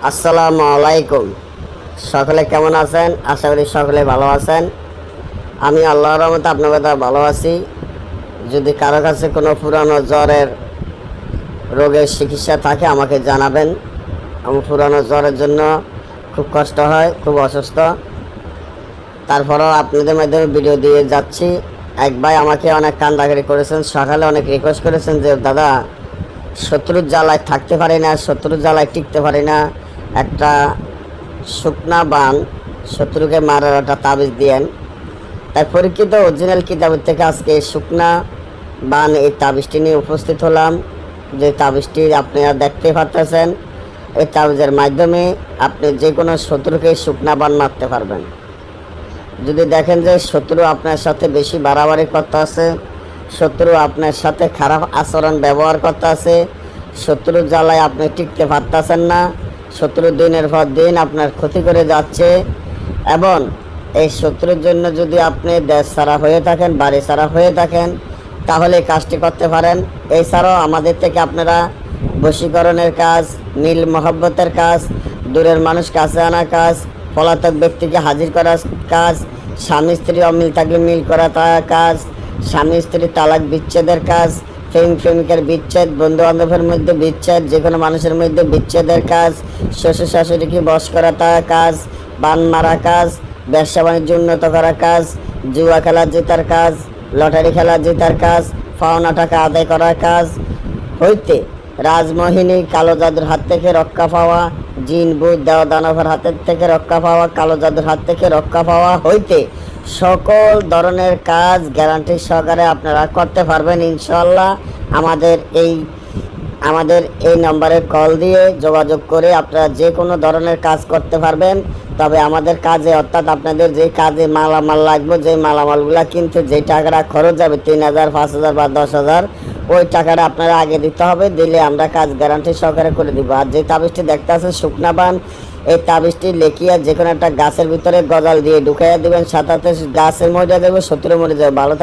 আসসালামু আলাইকুম। সকলে কেমন আছেন? আশা করি সকলে ভালো আছেন। আমি আল্লাহর রহমতে আপনার কথা ভালো আছি। যদি কারো কাছে কোনো পুরানো জ্বরের রোগের চিকিৎসা থাকে আমাকে জানাবেন। আমার পুরানো জ্বরের জন্য খুব কষ্ট হয়, খুব অসুস্থ। তারপরেও আপনাদের মাধ্যমে ভিডিও দিয়ে যাচ্ছি। এক ভাই আমাকে অনেক কান্দাকাটি করেছেন, সকালে অনেক রিকোয়েস্ট করেছেন যে দাদা, শত্রুর জ্বালায় থাকতে পারি না, শত্রুর জ্বালায় টিকতে পারি না, একটা শুকনা বান শত্রুকে মারার একটা তাবিজ দিয়েন। তাই পরীক্ষিত অরিজিনাল কিতাবের থেকে আজকে শুকনা বান এই তাবিজটি নিয়ে উপস্থিত হলাম। যে তাবিজটি আপনারা দেখতে পাচ্ছেন, এই তাবিজের মাধ্যমে আপনি যে কোনো শত্রুকে শুকনা বান মারতে পারবেন। যদি দেখেন যে শত্রু আপনার সাথে বেশি বাড়াবাড়ি করতে আছে, শত্রু আপনার সাথে খারাপ আচরণ ব্যবহার করতে আছে, শত্রুর জ্বালায় আপনি টিকতে পারতেছেন না, শত্রু দিনের পর দিন আপনার ক্ষতি করে যাচ্ছে, এবং এই শত্রুর জন্য যদি আপনি দেশ ছাড়া হয়ে থাকেন, বাড়ি ছাড়া হয়ে থাকেন, তাহলে কাজটি করতে পারেন। এছাড়াও আমাদের থেকে আপনারা বশীকরণের কাজ, মিল মহব্বতের কাজ, দূরের মানুষ কাছে আনা কাজ, পলাতক ব্যক্তিকে হাজির করার কাজ, স্বামী স্ত্রী অমিল থাকলে মিল করা কাজ, স্বামী স্ত্রী তালাক বিচ্ছেদের কাজ, প্রেমিকের বিচ্ছেদ, বন্ধু বান্ধবের মধ্যে বিচ্ছেদ, যে কোনো মানুষের মধ্যে বিচ্ছেদের কাজ, শ্বশুর শাশুড়িকে বশ করা কাজ, বান মারা কাজ, ব্যবসা বাণিজ্য উন্নত করার কাজ, জুয়া খেলা জেতার কাজ, লটারি খেলা জেতার কাজ, পাওনা টাকা আদায় করার কাজ হইতে রাজমোহিনী কালো জাদুর হাত থেকে রক্ষা পাওয়া, জিন ভূত দেওয়া দানবের হাতের থেকে রক্ষা পাওয়া, কালো জাদুর হাত থেকে রক্ষা পাওয়া হইতে সকল ধরনের কাজ গ্যারান্টি সহকারে আপনারা করতে পারবেন ইনশাআল্লাহ। আমাদের এই নম্বরে কল দিয়ে যোগাযোগ করে আপনারা যে কোনো ধরনের কাজ করতে পারবেন। তবে আমাদের কাজে, অর্থাৎ আপনাদের যে কাজে মালামাল লাগবে, যে মালামালগুলো কিনতে যে টাকাটা খরচ যাবে 3,000, 5,000 বা 10,000, ওই টাকাটা আপনারা আগে দিতে হবে। দিলে আমরা কাজ গ্যারান্টি সহকারে করে দিব। আর যে তাবিজটি দেখতে আছেন শুকনা বান, এই তাবিজটি লেখিয়া যে কোনো একটা গাছের ভিতরে গজাল দিয়ে ঢুকাইয়া দেবেন, সাথে গাছের মরে যাবে, শত্রু মরে যাবে। ভালো